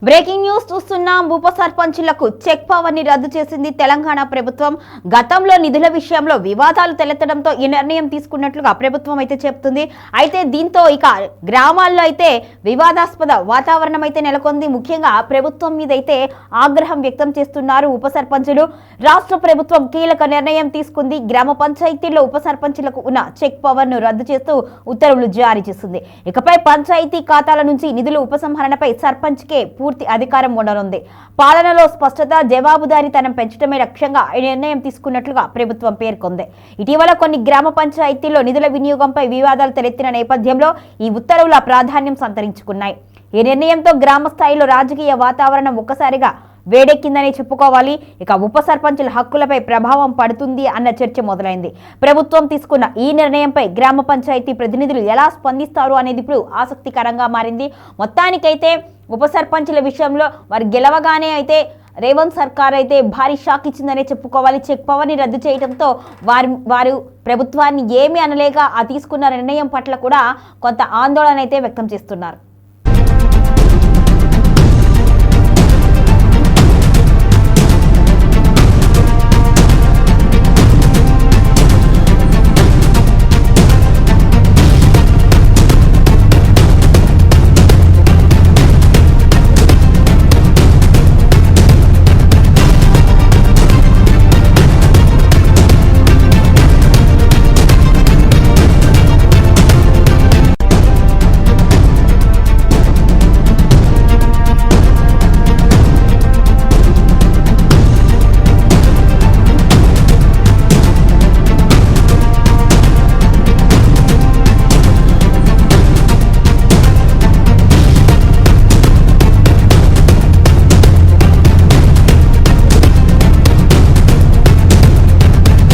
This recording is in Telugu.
బ్రేకింగ్ న్యూస్ చూస్తున్నాం. ఉప సర్పంచులకు చెక్ పవర్ ని రద్దు చేసింది తెలంగాణ ప్రభుత్వం. గతంలో నిధుల విషయంలో వివాదాలు తలెత్తడంతో ఈ నిర్ణయం తీసుకున్నట్లుగా ప్రభుత్వం అయితే చెప్తుంది. అయితే దీంతో ఇక గ్రామాల్లో అయితే వివాదాస్పద వాతావరణం అయితే నెలకొంది. ముఖ్యంగా ప్రభుత్వం మీద అయితే ఆగ్రహం వ్యక్తం చేస్తున్నారు ఉప సర్పంచులు. రాష్ట్ర ప్రభుత్వం కీలక నిర్ణయం తీసుకుంది. గ్రామ పంచాయతీల్లో ఉప సర్పంచులకు ఉన్న చెక్ పవర్ ను రద్దు చేస్తూ ఉత్తర్వులు జారీ చేస్తుంది. ఇకపై పంచాయతీ ఖాతాల నుంచి నిధుల ఉపసంహరణపై సర్పంచ్కే పూర్తి అధికారం ఉండనుంది. పాలనలో స్పష్టత, జవాబుదారీతనం పెంచడమే లక్ష్యంగా ఈ నిర్ణయం తీసుకున్నట్లుగా ప్రభుత్వం పేర్కొంది. ఇటీవల కొన్ని గ్రామ పంచాయతీల్లో నిధుల వినియోగంపై వివాదాలు తలెత్తిన నేపథ్యంలో ఈ ఉత్తర్వుల ప్రాధాన్యం సంతరించుకున్నాయి. ఈ నిర్ణయంతో గ్రామ స్థాయిలో రాజకీయ వాతావరణం ఒక్కసారిగా వేడెక్కిందని చెప్పుకోవాలి. ఇక ఉప సర్పంచుల హక్కులపై ప్రభావం పడుతుంది అన్న చర్చ మొదలైంది. ప్రభుత్వం తీసుకున్న ఈ నిర్ణయంపై గ్రామ పంచాయతీ ప్రతినిధులు ఎలా స్పందిస్తారు అనేది ఇప్పుడు ఆసక్తికరంగా మారింది. మొత్తానికైతే ఉప సర్పంచుల విషయంలో వారు గెలవగానే అయితే రేవంత్ సర్కార్ అయితే భారీ షాక్ ఇచ్చిందనే చెప్పుకోవాలి. చెక్ పవర్ ని రద్దు చేయడంతో వారు ప్రభుత్వాన్ని ఏమీ అనలేక ఆ తీసుకున్న నిర్ణయం పట్ల కూడా కొంత ఆందోళన అయితే వ్యక్తం చేస్తున్నారు.